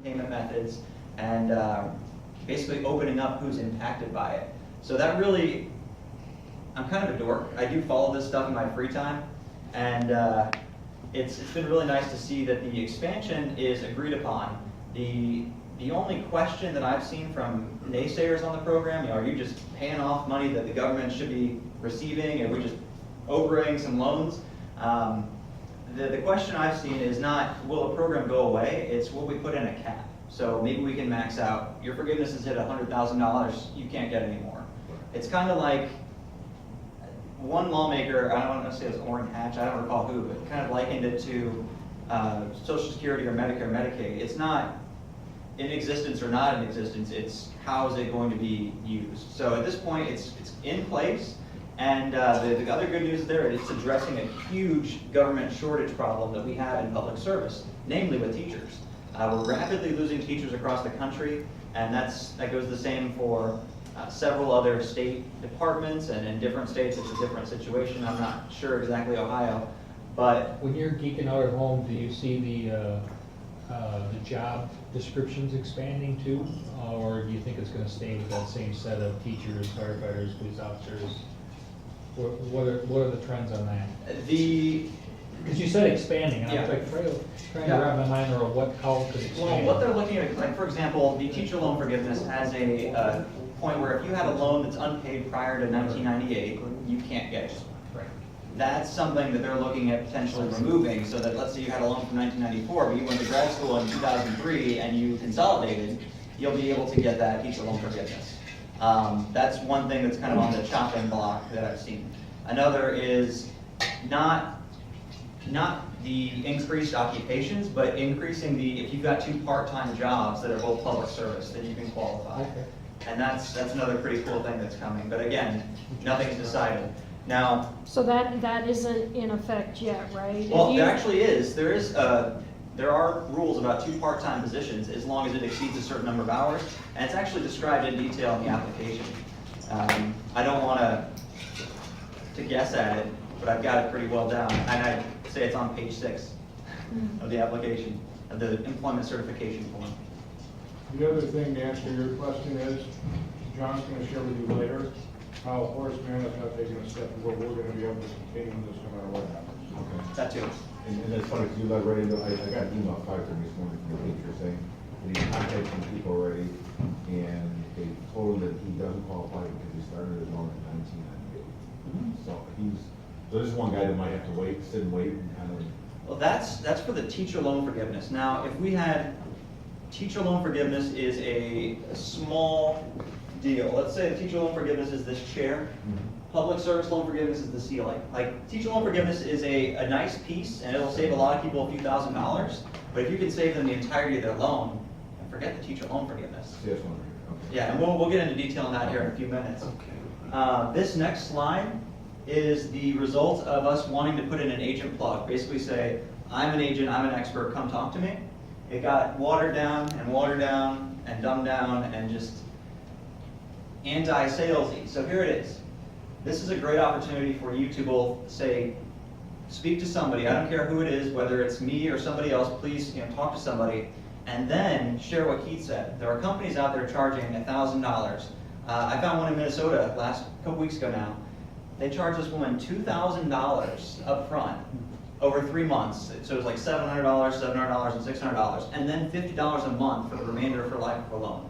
payment methods, and basically opening up who's impacted by it. So that really, I'm kind of a dork. I do follow this stuff in my free time, and it's been really nice to see that the expansion is agreed upon. The only question that I've seen from naysayers on the program, are you just paying off money that the government should be receiving, and we're just overwriting some loans? The question I've seen is not, will a program go away? It's, will we put in a cap? So maybe we can max out. Your forgiveness has hit $100,000, you can't get any more. It's kind of like one lawmaker, I don't want to say it was Orrin Hatch, I don't recall who, but kind of likened it to Social Security or Medicare, Medicaid. It's not in existence or not in existence, it's how is it going to be used. So at this point, it's in place, and the other good news there, it's addressing a huge government shortage problem that we have in public service, namely with teachers. We're rapidly losing teachers across the country, and that goes the same for several other state departments, and in different states it's a different situation. I'm not sure exactly Ohio, but when you're geeking out at home, do you see the job descriptions expanding too, or do you think it's going to stay with that same set of teachers, firefighters, police officers? What are the trends on that? Because you said expanding, and I was like trying to wrap my mind around how could expand. Well, what they're looking at, like for example, the teacher loan forgiveness has a point where if you had a loan that's unpaid prior to 1998, you can't get it. Right. That's something that they're looking at potentially removing, so that let's say you had a loan from 1994, but you went to grad school in 2003 and you consolidated, you'll be able to get that teacher loan forgiveness. That's one thing that's kind of on the chopping block that I've seen. Another is not the increased occupations, but increasing if you've got 2 part-time jobs that are both public service, then you can qualify. Okay. And that's another pretty cool thing that's coming. But again, nothing's decided. Now, so that isn't in effect yet, right? well, there actually is. There are rules about 2 part-time positions as long as it exceeds a certain number of hours, and it's actually described in detail in the application. I don't want to guess at it, but I've got it pretty well down, and I'd say it's on page 6 of the application, of the employment certification form. The other thing to answer your question is, John's going to share with you later how Horace Mann is not taking a step where we're going to be able to continue this no matter what happens. Okay. That too. And it's funny, because you led right into, I got an email at 5:30 this morning from the teacher saying that he's contacted some people already, and they told him that he doesn't qualify because he started his loan in 1998. So this is one guy that might have to sit and wait and kind of. Well, that's for the teacher loan forgiveness. Now, if we had teacher loan forgiveness is a small deal. Let's say the teacher loan forgiveness is this chair. Public service loan forgiveness is the ceiling. Like, teacher loan forgiveness is a nice piece, and it'll save a lot of people a few $1,000s. But if you can save them the entirety of their loan, forget the teacher loan forgiveness. CS one right here. Okay. Yeah, and we'll get into detail on that here in a few minutes. This next slide is the result of us wanting to put in an agent plug. Basically say, I'm an agent, I'm an expert, come talk to me. It got watered down and dumbed down and just anti-salesy. So here it is. This is a great opportunity for you to both say, speak to somebody, I don't care who it is, whether it's me or somebody else, please talk to somebody, and then share what Keith said. There are companies out there charging $1,000. I found one in Minnesota a couple weeks ago now. They charged this woman $2,000 up front over 3 months. So it was like $700, $700, and $600, and then $50 a month for the remainder of her life of her loan.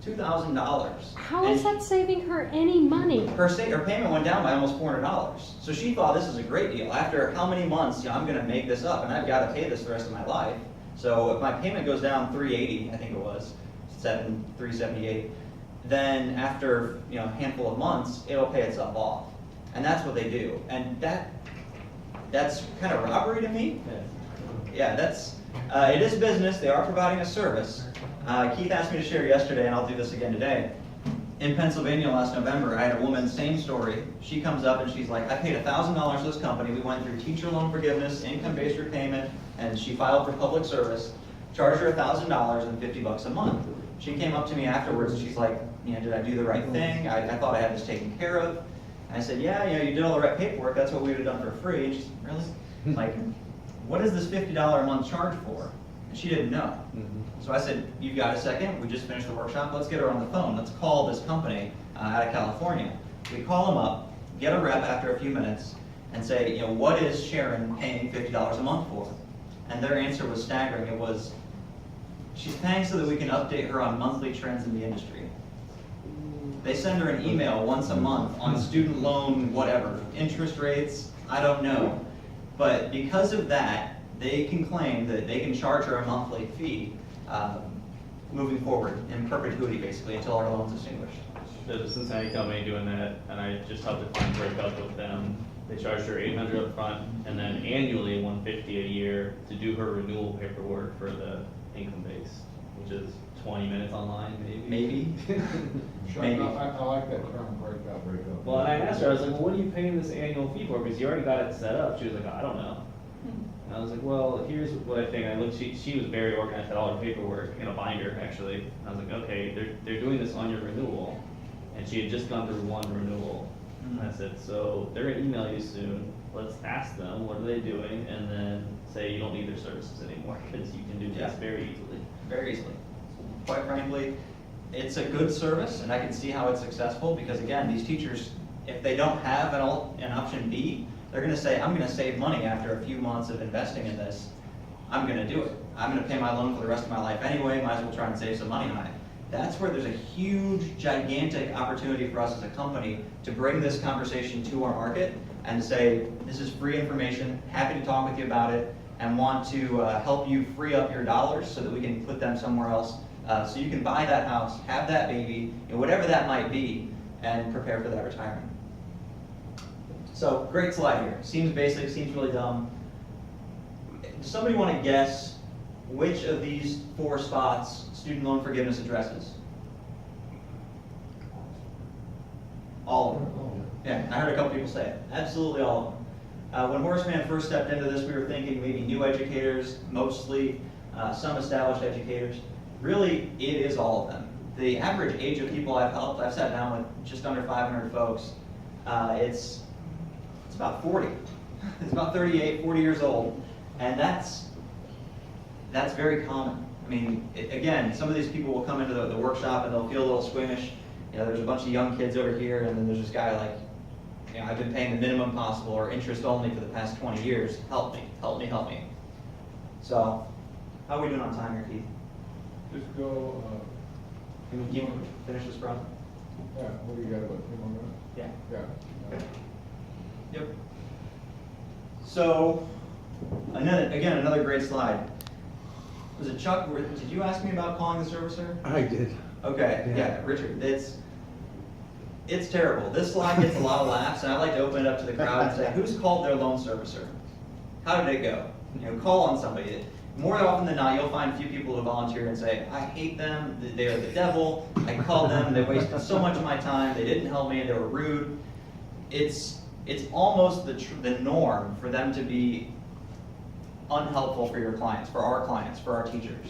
$2,000. How is that saving her any money? Her payment went down by almost $400. So she thought this is a great deal. After how many months, I'm going to make this up, and I've got to pay this the rest of my life. So if my payment goes down $380, I think it was, $378, then after a handful of months, it'll pay itself off. And that's what they do. And that's kind of robbery to me. Yeah, it is business. They are providing a service. Keith asked me to share yesterday, and I'll do this again today. In Pennsylvania last November, I had a woman, same story. She comes up and she's like, I paid $1,000 to this company. We went through teacher loan forgiveness, income-based repayment, and she filed for public service. Charged her $1,000 and $50 a month. She came up to me afterwards and she's like, did I do the right thing? I thought I had this taken care of. And I said, yeah, you did all the right paperwork. That's what we would have done for free. And she's really? Like, what is this $50 a month charge for? And she didn't know. So I said, you've got a second, we just finished the workshop, let's get her on the phone, let's call this company out of California. We call them up, get a rep after a few minutes, and say, what is Sharon paying $50 a month for? And their answer was staggering. It was, she's paying so that we can update her on monthly trends in the industry. They send her an email once a month on student loan, whatever, interest rates, I don't know. But because of that, they can claim that they can charge her a monthly fee moving forward in perpetuity, basically, until our loan's extinguished. There's a Cincinnati company doing that, and I just helped a client break up with them. They charged her $800 up front, and then annually $150 a year to do her renewal paperwork for the income base, which is 20 minutes online, maybe. Sure, Maybe. I like that term, break up. Well, and I asked her, I was like, well, what are you paying this annual fee for? Because you already got it set up. She was like, I don't know. And I was like, well, here's what I think. I looked, she was very organized, had all her paperwork in a binder, actually. And I was like, okay, they're doing this on your renewal. And she had just gone through one renewal. And I said, so they're gonna email you soon. Let's ask them, what are they doing? And then say you don't need their services anymore, because you can do this Yeah. very easily. Very easily. Quite frankly, it's a good service, and I can see how it's successful, because again, these teachers, if they don't have an option B, they're gonna say, I'm gonna save money after a few months of investing in this. I'm gonna do it. I'm gonna pay my loan for the rest of my life anyway, might as well try and save some money on it. That's where there's a huge, gigantic opportunity for us as a company to bring this conversation to our market and say, this is free information, happy to talk with you about it, and want to help you free up your dollars so that we can put them somewhere else. So you can buy that house, have that baby, whatever that might be, and prepare for that retirement. So, great slide here. Seems basic, seems really dumb. Does somebody want to guess which of these 4 spots student loan forgiveness addresses? All of them. Yeah, I heard a couple people say it. Absolutely all of them. When Horace Mann first stepped into this, we were thinking maybe new educators, mostly some established educators. Really, it is all of them. The average age of people I've helped, I've sat down with just under 500 folks. It's about 40. It's about 38, 40 years old, and that's very common. I mean, again, some of these people will come into the workshop and they'll feel a little squeamish. There's a bunch of young kids over here, and then there's this guy like, I've been paying the minimum possible or interest only for the past 20 years. Help me, help me, help me. So, how are we doing on time here, Keith? Just go, Can you finish this, bro? yeah, what do you got, about 2 more minutes? Yeah. Yeah. Yep. So, another great slide. Was it Chuck? Did you ask me about calling the servicer? I did. Okay, yeah, Richard, it's terrible. This slide gets a lot of laughs, and I like to open it up to the crowd and say, who's called their loan servicer? How did it go? Call on somebody. More often than not, you'll find a few people who volunteer and say, I hate them, they are the devil, I called them, they wasted so much of my time, they didn't help me, they were rude. It's almost the norm for them to be unhelpful for your clients, for our teachers.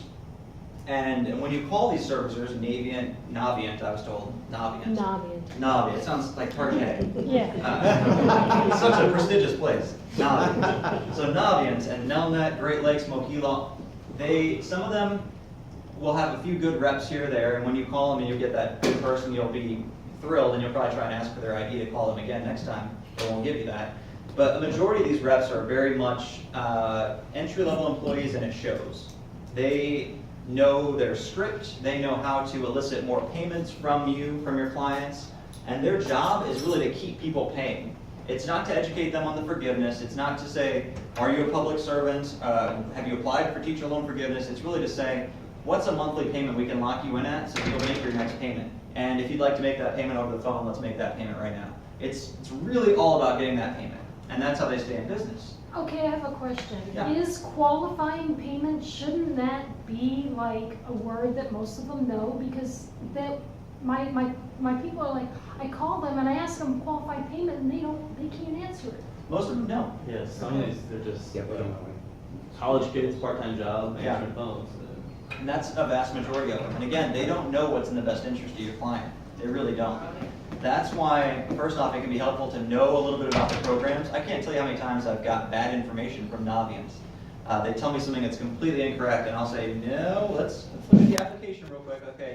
And when you call these servicers, Navient, I was told, Navient, it sounds like Target. Yeah. It's such a prestigious place, Navient. So Navient and Nelnet, Great Lakes, Moquila, some of them will have a few good reps here or there, and when you call them and you get that good person, you'll be thrilled, and you'll probably try and ask for their ID to call them again next time. They won't give you that. But the majority of these reps are very much entry-level employees, and it shows. They know their script, they know how to elicit more payments from your clients, and their job is really to keep people paying. It's not to educate them on the forgiveness, it's not to say, are you a public servant, have you applied for teacher loan forgiveness? It's really to say, what's a monthly payment we can lock you in at so you'll make your next payment? And if you'd like to make that payment over the phone, let's make that payment right now. It's really all about getting that payment, and that's how they stay in business. Okay, I have a question. Yeah. Is qualifying payment, shouldn't that be like a word that most of them know? Because my people are like, I call them and I ask them qualified payment and they can't answer it. Most of them don't. Yeah, some of these, they're just Yeah, we don't know. college kids, part-time job, Yeah. answering phones. And that's a vast majority of them. And again, they don't know what's in the best interest of your client. They really don't. That's why, first off, it can be helpful to know a little bit about the programs. I can't tell you how many times I've got bad information from Navient. They tell me something that's completely incorrect, and I'll say, no, let's look at the application real quick, okay.